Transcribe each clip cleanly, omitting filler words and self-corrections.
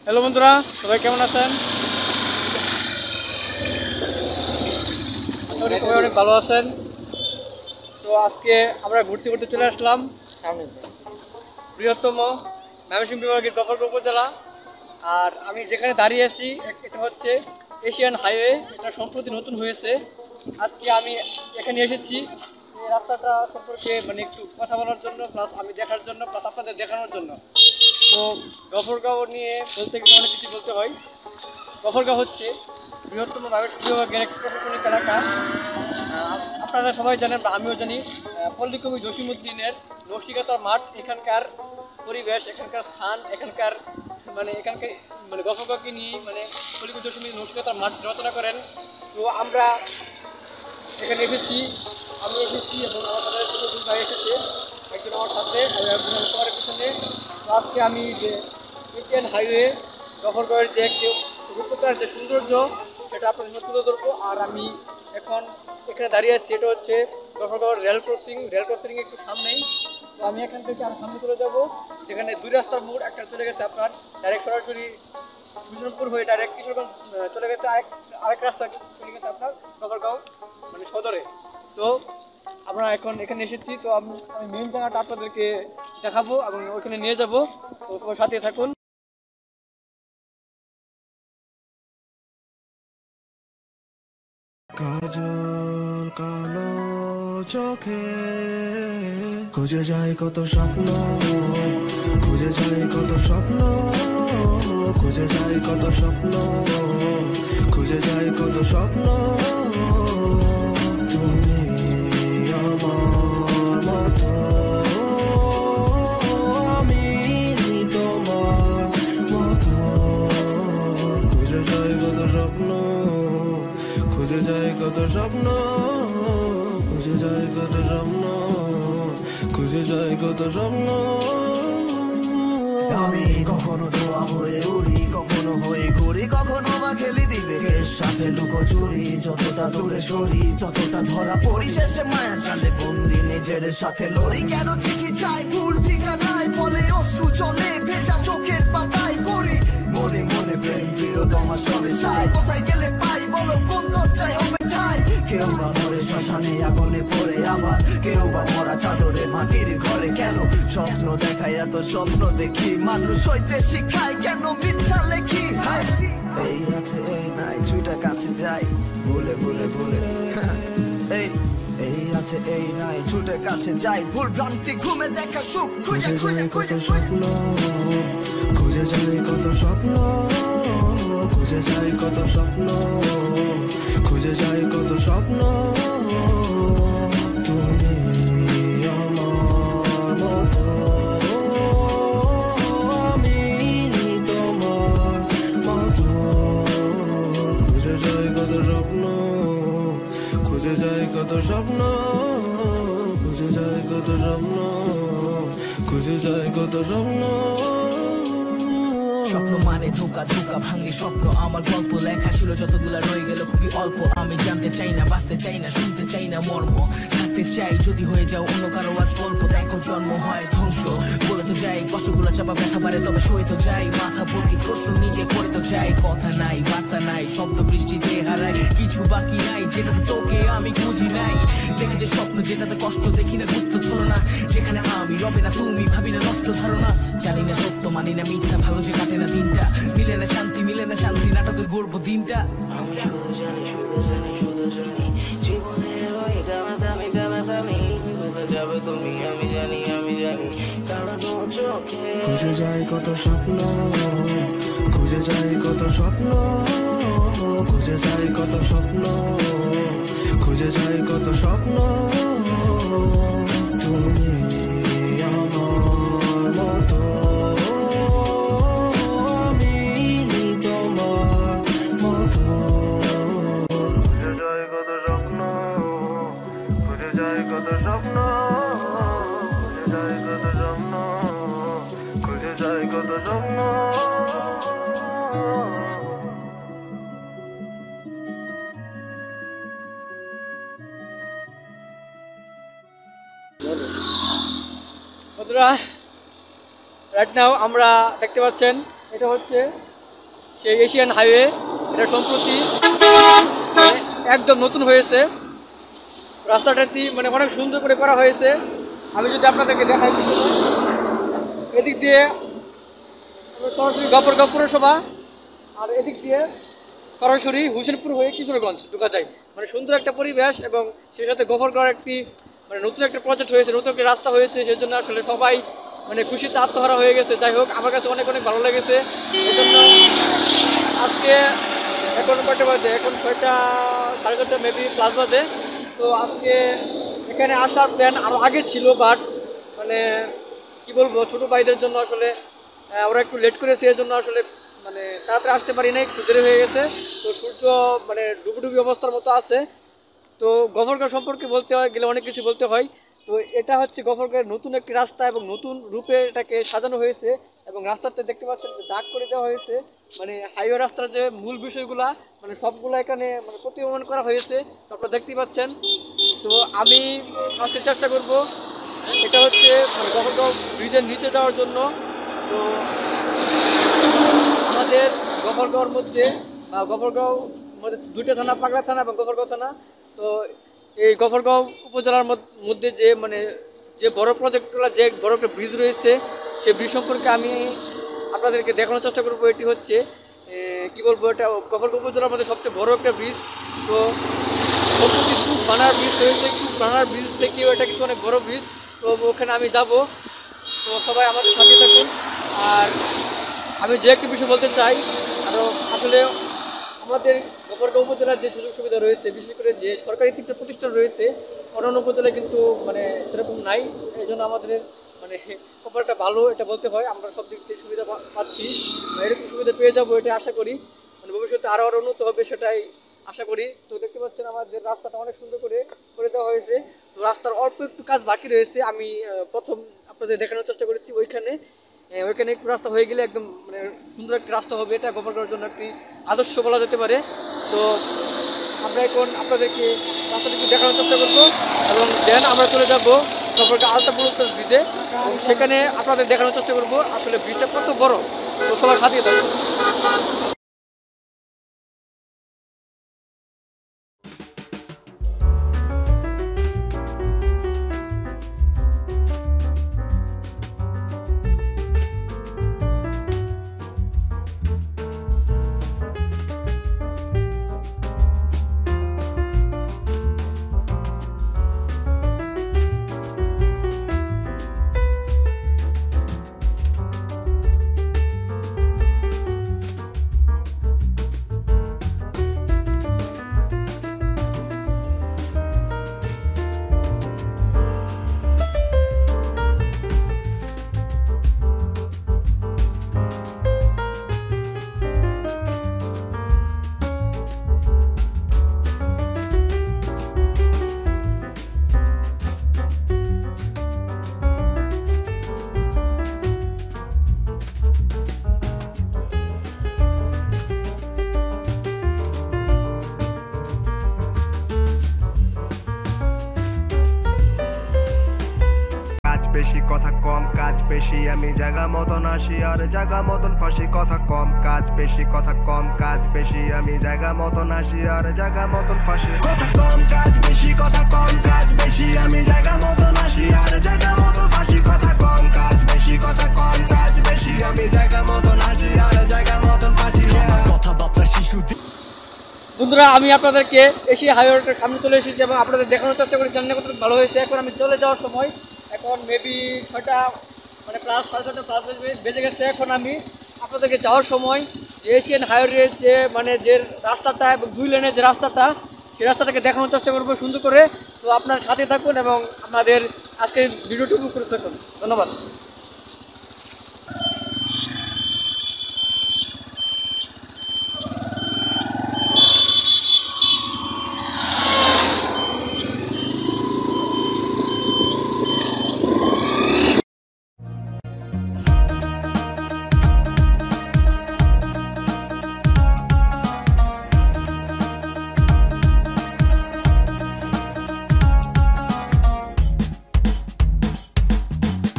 Hello বন্ধুরা, সবাই কেমন আছেন? আশা করি সবাই অনেক ভালো আছেন। তো আজকে আমরা ঘুরতে ঘুরতে চলে আসলাম বৃহত্তম ময়মনসিংহ বিভাগের গফরগাঁও উপজেলা। আর আমি যেখানে দাঁড়িয়ে আছি এটা হচ্ছে এশিয়ান হাইওয়ে। এটা সম্প্রতি নতুন হয়েছে। আজকে আমি এখানে এসেছি এই রাস্তাটা সম্পর্কে একটু কথা বলার জন্য, প্লাস আমি দেখার জন্য, প্লাস আপনাদের দেখানোর জন্য। তো গফরগাঁও নিয়ে বলতে গেলে অনেক কিছু বলতে হয়। গফরগাঁও হচ্ছে বৃহত্তম ময়মনসিংহ বিভাগের একটি প্রশাসনিক এলাকা। আপনারা সবাই জানেন বা আমিও জানি, পল্লী কবি জসিমউদ্দিনের নরসিংহাতার মাঠ, এখানকার পরিবেশ, এখানকার স্থান, এখানকার এখানকার গফরগাঁওকে নিয়ে পল্লী কবি জসিমউদ্দিন নরসিংহাতার মাঠ রচনা করেন। তো আমরা এখানে এসেছি, আমি এসেছি এবং আমাদের দুই ভাই এসেছে, একজন আমার সাথে সবার পিছনে। আজকে আমি যে এশিয়ান হাইওয়ে গফরগাঁওয়ের যে একটি রূপকথার যে সৌন্দর্য সেটা আপনাদের তুলে ধরবো। আর আমি এখন এখানে দাঁড়িয়ে আছি, এটা হচ্ছে গফরগাঁওয়ের রেল ক্রসিং একটু সামনেই। তো আমি এখান থেকে আর সামনে চলে যাব, যেখানে দুই রাস্তার মোড়, একটা চলে গেছে আপনার ডাইরেক্ট সরাসরি বিষ্ণুপুর হয়ে ডাইরেক্ট কিশোরগঞ্জ চলে গেছে, আরেক রাস্তা চলে গেছে আপনার গফরগাঁও সদরে। তো আমরা এখন এখানে এসেছি, তো আমি মেইন জায়গাটা আপনাদেরকে দেখাবো এবং ওইখানে নিয়ে যাব। তো সবার সাথে থাকুন। কাজল কালো চোখে খুঁজে যায় কত স্বপ্ন, খুঁজে যায় কত স্বপ্ন, খুঁজে যায় কত স্বপ্ন, খুঁজে যায় কত স্বপ্ন। তুমি আমার মতো, আমি তোমার মতো, খুঁজে যায় কত স্বপ্ন, খুঁজে যায় কত স্বপ্ন, খুঁজে যায় কত স্বপ্ন, খুঁজে যায় কত স্বপ্ন। আমি কখনো ধোয়া হয়ে উড়ি, কখনো হয়ে ঘুরি, কখনো বা খেলি বিবেকের সাথে লুকোচুরি। যতটা দূরে সরি ততটা ধরা পড়ি, শেষে মায়া চালে বন্দি নিজের সাথে লড়ি। কেন চিঠি চাই ভুল ঠিকানায়, বলে অশ্রু চলে ভেজা চোখের পাতায় করি। মনে মনে প্রেম প্রিয় তোমার সবে চাই, কোথায় গেলে পাই বলো কোন দরজায় হবে ঠাই। কেউ বা মরে শ্মশানে আগুনে পড়ে, আবার কেউ বা মরা চাদরে মাটির ঘরে। কেন স্বপ্ন দেখায় এত স্বপ্ন দেখি, মানুষ হইতে শিখায় কেন মিথ্যা লেখি। এই আছে এই নাই ছুটা কাছে যাই, ভুলে ভুলে ভুলে এই আছে এই নাই ছুটে কাছে যাই, ভুল ভ্রান্তি ঘুমে দেখা সুখ খুঁজে খুঁজে খুঁজে স্বপ্ন, খুঁজে যায় কত স্বপ্ন, খুঁজে যায় কত স্বপ্ন, খুঁজে যায় কত স্বপ্ন। তুমি আমার মতো, আমি তোমার মতো, খুঁজে যায় কত স্বপ্ন, খুঁজে যায় কত স্বপ্ন, খুঁজে যায় কত স্বপ্ন, খুঁজে যায় কত স্বপ্ন। স্বপ্ন মানে ধোকা ধোকা ভাঙলি স্বপ্ন, আমার গল্প লেখা ছিল যতগুলা রয়ে গেল খুবই অল্প। আমি জানতে চাই না, বাঁচতে চাই না, শুনতে চাই না মর্ম, থাকতে চাই যদি হয়ে যাও অন্য কারো আজ গল্প। দেখো জন্ম হয় ধ্বংস, বলে তো যাই কষ্টগুলা চাপা ব্যথা পারে, তবে সয়ে তো যাই। মাথা ভর্তি প্রশ্ন নিজে করে তো যাই, কথা নাই বার্তা নাই, শব্দ বৃষ্টিতে হারাই, কিছু বাকি নাই যেটাতে তোকে আমি খুঁজি নাই। দেখে যে স্বপ্ন যেটাতে কষ্ট দেখি না, গুপ্ত ছলো না, যেখানে আমি রবে না তুমি, ভাবি না নষ্ট ধারণা। জানি না সত্য মানি না মিথ্যা, ভালো যে কাটে না দিনটা, মিলে না শান্তি মিলে না শান্তি, নাটকে গড়বো দিনটা। আমি শুধু জানি শুধু জানি শুধু জানি, জীবনে হয় দামি দামি দামি, ভুলে যাবে তুমি আমি জানি কারণ চোখে। খুঁজে যায় কত স্বপ্ন, খুঁজে যায় কত স্বপ্ন, খুঁজে যায় কত স্বপ্ন, খুঁজে যায় কত স্বপ্ন। তুমি আমার মতো, আমি তোমার মতো, খুঁজে যায় কত স্বপ্ন, খুঁজে যায় কত স্বপ্ন, খুঁজে যায় কত স্বপ্ন, খুঁজে যায় কত স্বপ্ন। বন্ধুরা, রাইট নাও আমরা দেখতে পাচ্ছেন এটা হচ্ছে সেই এশিয়ান হাইওয়ে, এটা সম্প্রতি মানে একদম নতুন হয়েছে। রাস্তাটাটি মানে অনেক সুন্দর করে করা হয়েছে। আমি যদি আপনাদেরকে দেখাই, এদিক দিয়ে সরাসরি গফরগাঁও পৌরসভা, আর এদিক দিয়ে সরাসরি হোসেনপুর হয়ে কিশোরগঞ্জ ঢোকা যায়। মানে সুন্দর একটা পরিবেশ, এবং সেই সাথে গফরগাঁওয়ের একটি মানে নতুন একটা প্রজেক্ট হয়েছে, নতুন একটা রাস্তা হয়েছে, সেই জন্য আসলে সবাই মানে খুশিতে আত্মহারা হয়ে গেছে। যাই হোক, আমার কাছে অনেক অনেক ভালো লেগেছে। এই জন্য আজকে এখন কয়টা বাজে, এখন 6টা সাড়ে 6টা মেবি প্লাস বাজে। তো আজকে এখানে আসার প্ল্যান আরও আগে ছিল, বাট মানে কি বলবো, ছোটো ভাইদের জন্য আসলে ওরা একটু লেট করেছে, এর জন্য আসলে মানে তাড়াতাড়ি আসতে পারি নাই, একটু দেরি হয়ে গেছে। তো সূর্য মানে ডুবুডুবি অবস্থার মতো আছে। তো গফরগাঁও সম্পর্কে বলতে গেলে অনেক কিছু বলতে হয়। তো এটা হচ্ছে গফরগাঁওয়ের নতুন একটি রাস্তা, এবং নতুন রূপে এটাকে সাজানো হয়েছে, এবং রাস্তাতে দেখতে পাচ্ছেন দাগ করে দেওয়া হয়েছে। মানে হাইওয়ে রাস্তার যে মূল বিষয়গুলা মানে সবগুলো এখানে মানে প্রতিপাদন করা হয়েছে, তো আপনারা দেখতেই পাচ্ছেন। তো আমি আজকে চেষ্টা করব, এটা হচ্ছে মানে গফরগাঁও ব্রিজের নিচে যাওয়ার জন্য। তো আমাদের গফরগাঁওর মধ্যে গফরগাঁও মধ্যে 2টা থানা, পাগলা থানা এবং গফরগাঁও থানা। তো এই গফরগাঁও উপজেলার মধ্যে যে মানে যে বড় প্রজেক্টগুলো, যে বড় একটা ব্রিজ রয়েছে, সেই ব্রিজ সম্পর্কে আমি আপনাদেরকে দেখানোর চেষ্টা করবো। এটি হচ্ছে কি বলবো, এটা গফরগাঁও উপজেলার মধ্যে সবচেয়ে বড় একটা ব্রিজ। তো সম্প্রতি বানার ব্রিজ হয়েছে, বানার ব্রিজ থেকেও এটা কিন্তু অনেক বড় ব্রিজ। তো ওখানে আমি যাব। তো সবাই আমাদের সাথে থাকুন। আর আমি যে একটি বিষয় বলতে চাই, আরও আসলে আমাদের গফরগাঁও উপজেলার যে সুযোগ সুবিধা রয়েছে, বিশেষ করে যে সরকারি 3টা প্রতিষ্ঠান রয়েছে, অন্যান্য উপজেলায় কিন্তু মানে সেরকম নাই। এই জন্য আমাদের মানে কপালটা ভালো, এটা বলতে হয়। আমরা সব দিক থেকে সুবিধা পাচ্ছি, এরকম সুবিধা পেয়ে যাবো, এটা আশা করি। মানে ভবিষ্যতে আরও উন্নত হবে, সেটাই আশা করি। তো দেখতে পাচ্ছেন আমাদের রাস্তাটা অনেক সুন্দর করে দেওয়া হয়েছে। তো রাস্তার অল্প একটু কাজ বাকি রয়েছে। আমি প্রথম আপনাদের দেখানোর চেষ্টা করেছি ওইখানে একটু রাস্তা হয়ে গেলে একদম মানে সুন্দর একটা রাস্তা হবে। এটা গফরগাঁওয়ের জন্য একটি আদর্শ বলা যেতে পারে। তো আমরা এখন আপনাদেরকে রাস্তাটিকে দেখানোর চেষ্টা করবো, এবং দেন আমরা চলে যাবো গফরগাঁও আলতাপুর ব্রিজে, এবং সেখানে আপনাদের দেখানোর চেষ্টা করবো আসলে ব্রিজটা কত বড়। তো সবার সাথে থাকবো। বেশি কথা কম কাজ বেশি, আমি জায়গা মতন আসি আর জায়গা মতন ফাঁসি। কথা কম কাজ বেশি, কথা কম কাজ বেশি, আমি জায়গা মতন আসি আর জায়গা মতন ফাঁসি। কথা কম কাজ বেশি, কথা কম কাজ বেশি, আমি জায়গা মতন আসি আর জায়গা মতন ফাঁসি। কথা কম কাজ বেশি, কথা কম কাজ বেশি, আমি জায়গা মতন আসি আর জায়গা মতন ফাঁসি। কথাবার্তা শিশু। বন্ধুরা, আমি আপনাদেরকে এশিয়া হাইওয়েটার সামনে চলে এসেছি, এবং আপনাদের দেখানোর চেষ্টা করি জানি না কত ভালো হয়েছে। এখন আমি চলে যাওয়ার সময়, এখন মেবি 6টা মানে প্লাস 6:30 প্লাস বেজে গেছে। এখন আমি আপনাদেরকে যাওয়ার সময় যে এশিয়ান হাইওয়ের যে মানে যে রাস্তাটা এবং 2 লেনের যে রাস্তাটা, সেই রাস্তাটাকে দেখানোর চেষ্টা করবো সুন্দর করে। তো আপনার সাথে থাকুন এবং আমাদের আজকের ভিডিওটুকু করে থাকুন। ধন্যবাদ।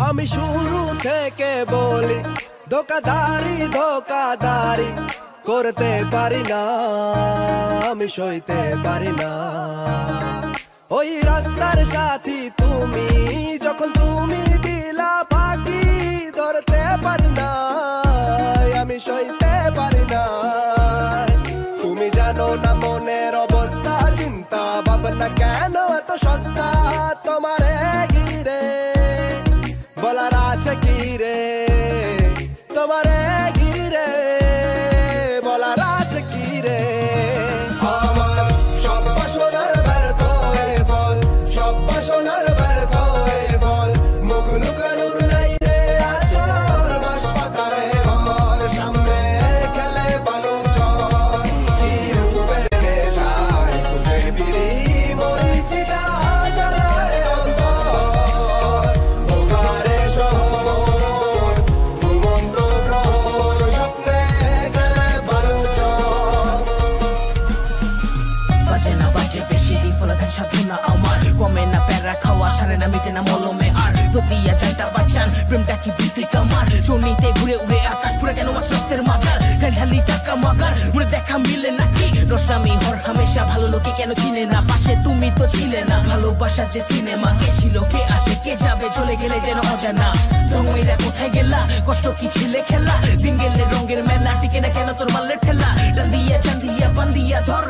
আমি শুরু থেকে বলি ধোকাদারি ধোকাদারি, করতে পারি না, আমি সইতে পারি না। ওই রাস্তার সাথী তুমি, যখন তুমি দিলা ফাঁকি, ধরতে পারি না, আমি সইতে পারি না। তুমি জানো না মনের অবস্থা, চিন্তা ভাবনা কেন এত সস্তা, তোমারে ঘিরে বলার আছে কি রে, তোমারে ঘিরে বলার আছে কি রে। আমার সব বাসনার ব্যর্থ হয়ে ফল, সব বাসনার ব্যর্থ হয়ে ফল, মুখ লুকানোর নাই রে আচর, বাস পাতায় ঘর, সামনে খেলে বালু চর, কি রূপের নেশায় খুঁজে ফিরি মরিচিকা জ্বালায় অন্তর, ওকারে শহর ঘুমন্ত প্রহর, স্বপ্নে খেলে বালু চর। বাজে না বাজে বেশি বিফলতার সাধনা আমার, কমে না প্যারা খাওয়া, সারে না মিটে না মলমে আর, দিয়া যাইতা বাঁচান প্রেমটা কি বৃত্তি কামার, চর্নিতে ঘুরে উড়ে আকাশ পুরে কেন মাছ রক্তের মাজার, খালি টাকা মাগার মুড়ে দেখা মিলে নাকি, নষ্টামি হর হামেশা ভালো লোকে কেন চিনে না, পাশে তুমি তো ছিলে না, ভালোবাসা যে সিনেমা, কে ছিল কে আসে কে যাবে, চলে গেলে যেন অজানা, রঙেরা কোথায় গেলা, কষ্ট কি ছিলে খেলা, দিন গেলে রঙের মেলা, টিকে না কেন তোর মাল্লের ঠেলা, ডান্দিয়া চান্দিয়া বান্দিয়া ধর